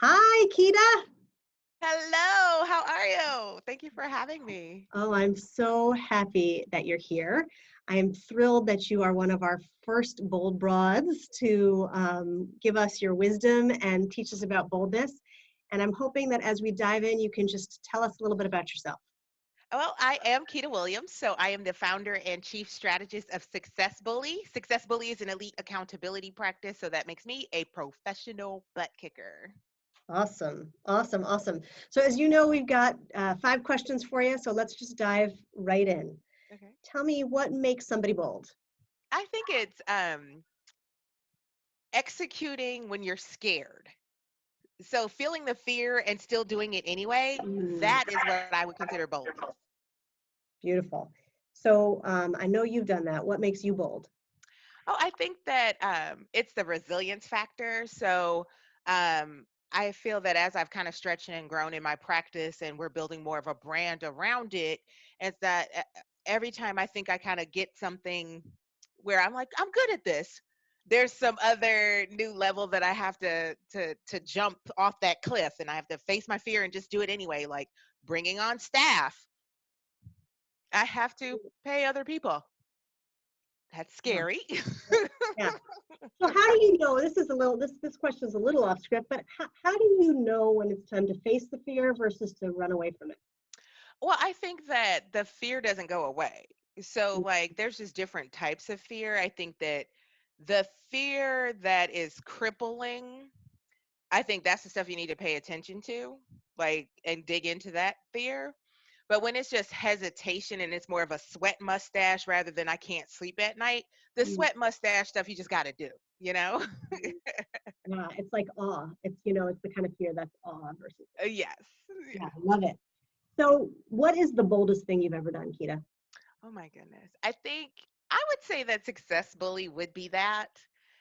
Hi, Keita. Hello, how are you? Thank you for having me. Oh, I'm so happy that you're here. I am thrilled that you are one of our first bold broads to give us your wisdom and teach us about boldness. And I'm hoping that as we dive in, you can just tell us a little bit about yourself. Well, I am Keita Williams, so I am the founder and chief strategist of Success Bully. Success Bully is an elite accountability practice, so that makes me a professional butt kicker. Awesome, awesome, awesome. So as you know, we've got 5 questions for you. So let's just dive right in. Okay. Tell me what makes somebody bold. I think it's executing when you're scared. So feeling the fear and still doing it anyway, Mm, that is what I would consider boldness. beautiful. So I know you've done that. What makes you bold? Oh, I think that it's the resilience factor. So I feel that as I've kind of stretched and grown in my practice and we're building more of a brand around it, is that every time I think I kind of get something where I'm like, I'm good at this, there's some other new level that I have to jump off that cliff and I have to face my fear and just do it anyway, like bringing on staff. I have to pay other people. That's Yeah. scary. Yeah. So how do you know, this is a little, this question is a little off script, but how do you know when it's time to face the fear versus to run away from it? Well, I think that the fear doesn't go away. So, like, there's just different types of fear. I think that the fear that is crippling, I think that's the stuff you need to pay attention to, like, and dig into that fear. But when it's just hesitation and it's more of a sweat mustache rather than I can't sleep at night, the Mm, sweat mustache stuff you just got to do, you know? mhm. Yeah, it's like awe. It's the kind of fear that's awe versus, Yes. yeah, I Yeah. love it. So what is the boldest thing you've ever done, Keita? Oh my goodness. I think I would say that Success Bully would be that.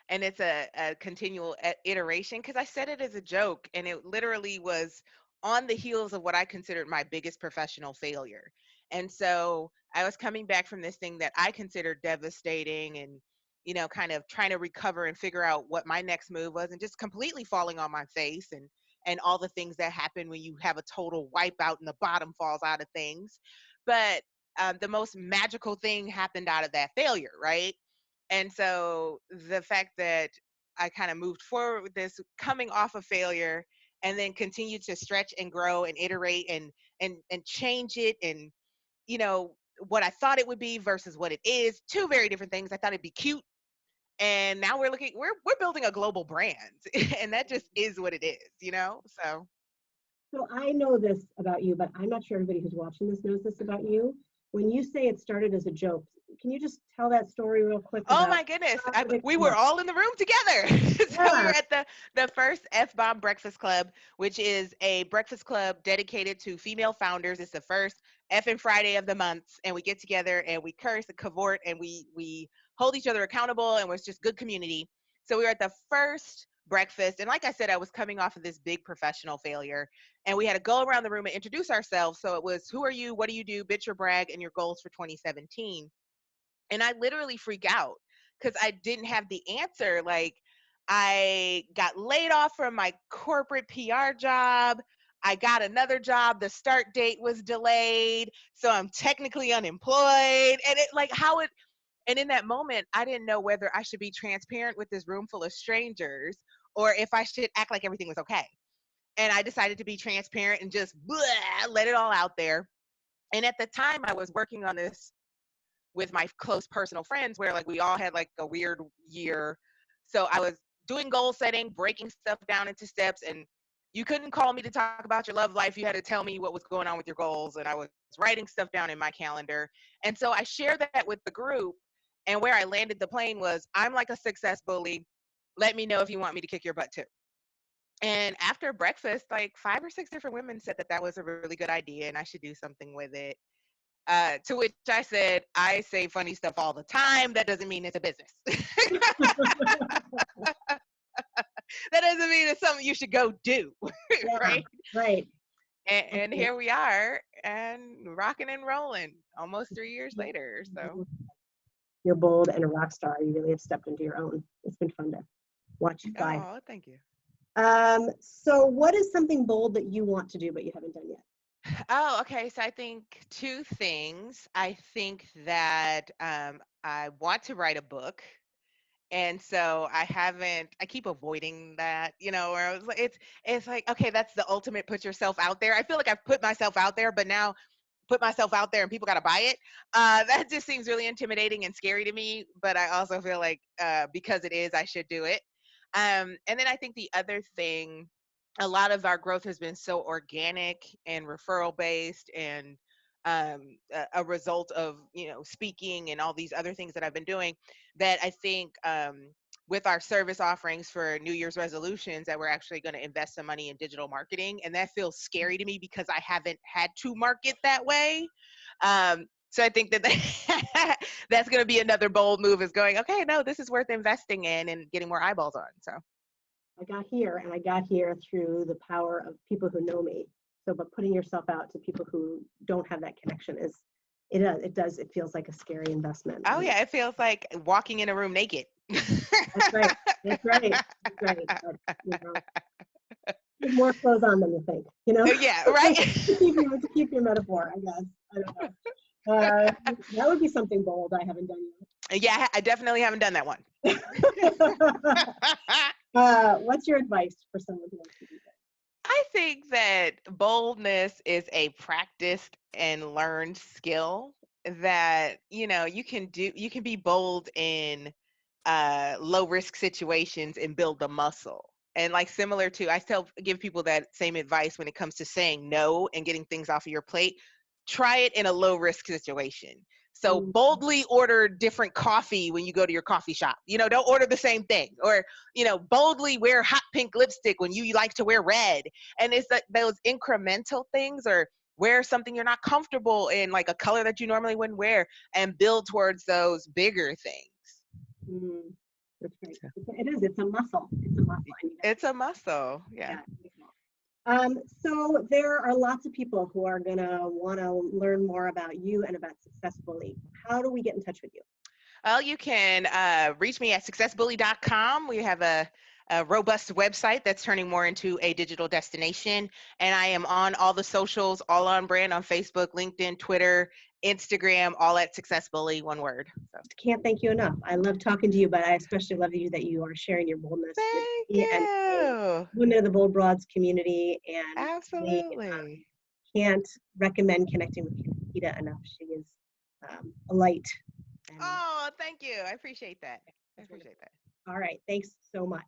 And it's a continual iteration because I said it as a joke and it literally was on the heels of what I considered my biggest professional failure. And so I was coming back from this thing that I considered devastating and, kind of trying to recover and figure out what my next move was and just completely falling on my face and all the things that happen when you have a total wipeout and the bottom falls out of things. But the most magical thing happened out of that failure, right? And so the fact that I kind of moved forward with this coming off of failure and then continue to stretch and grow and iterate and change it and you know what I thought it would be versus what it is, two very different things. I thought it'd be cute and now we're building a global brand and that just is what it is. So So I know this about you, but I'm not sure everybody who's watching this knows this about you. When you say it started as a joke, can you just tell that story real quick oh about my goodness. how did it We come were up? all in the room together. So we were Yeah. at the first F Bomb Breakfast Club, which is a breakfast club dedicated to female founders. It's the first F and Friday of the months. And we get together and we curse and cavort and we hold each other accountable and it's just good community. So we were at the first breakfast. And like I said, I was coming off of this big professional failure. And we had to go around the room and introduce ourselves. So it was who are you, what do you do, bitch or brag, and your goals for 2017. And I literally freak out because I didn't have the answer. Like, I got laid off from my corporate PR job. I got another job. The start date was delayed. So I'm technically unemployed. And and in that moment, I didn't know whether I should be transparent with this room full of strangers or if I should act like everything was okay. And I decided to be transparent and just let it all out there. And at the time, I was working on this with my close personal friends where like we all had like a weird year. So I was doing goal setting, breaking stuff down into steps, and you couldn't call me to talk about your love life. You had to tell me what was going on with your goals. And I was writing stuff down in my calendar. And so I shared that with the group. And where I landed the plane was I'm like a success bully. Let me know if you want me to kick your butt too. And after breakfast, like 5 or 6 different women said that that was a really good idea and I should do something with it. To which I said, I say funny stuff all the time. That doesn't mean it's a business. That doesn't mean it's something you should go do, Yeah, right? right. And Okay. here we are, and rocking and rolling almost 3 years later. So, You're bold and a rock star. You really have stepped into your own. It's been fun to watch you fly. oh, thank you. So what is something bold that you want to do but you haven't done yet? Oh, okay. So I think two things. I think that I want to write a book. And so I keep avoiding that, where I was like, it's like, okay, that's the ultimate put yourself out there. I feel like I've put myself out there, but now put myself out there and people got to buy it. That just seems really intimidating and scary to me. But I also feel like because it is, I should do it. And then I think the other thing, a lot of our growth has been so organic and referral based and a result of speaking and all these other things that I've been doing, that I think with our service offerings for New Year's resolutions, that we're actually going to invest some money in digital marketing. And that feels scary to me because I haven't had to market that way. So I think that that's going to be another bold move, is going, okay, no, this is worth investing in and getting more eyeballs on. So I got here, and I got here through the power of people who know me. So, but putting yourself out to people who don't have that connection it feels like a scary investment. oh yeah, it feels like walking in a room naked. That's right. That's right. That's right. But, you have more clothes on than you think, Yeah, right. to keep your metaphor, I guess. I don't know. That would be something bold I haven't done Yeah, I definitely haven't done that one. yet. What's your advice for someone who wants to do that? I think that boldness is a practiced and learned skill that, you can be bold in low risk situations and build the muscle. And like, similar to, I still give people that same advice when it comes to saying no and getting things off of your plate. Try it in a low risk situation. So boldly order different coffee when you go to your coffee shop. Don't order the same thing. Or, boldly wear hot pink lipstick when you like to wear red. And it's like those incremental things, or wear something you're not comfortable in, like a color that you normally wouldn't wear, and build towards those bigger things. That's right. It is. It's a muscle. It's a muscle. It's a muscle. Yeah. So there are lots of people who are going to want to learn more about you and about Successfully. How do we get in touch with you? Well, you can reach me at successbully.com. We have a robust website that's turning more into a digital destination. And I am on all the socials, all on brand, on Facebook, LinkedIn, Twitter, Instagram, all at Successbully, one word. So. Can't thank you enough. I love talking to you, but I especially love that you are sharing your boldness with me and Women of the Bold Broads community. And absolutely, can't recommend connecting with Keita enough. She is a light. Oh, thank you. I appreciate that. All right. Thanks so much.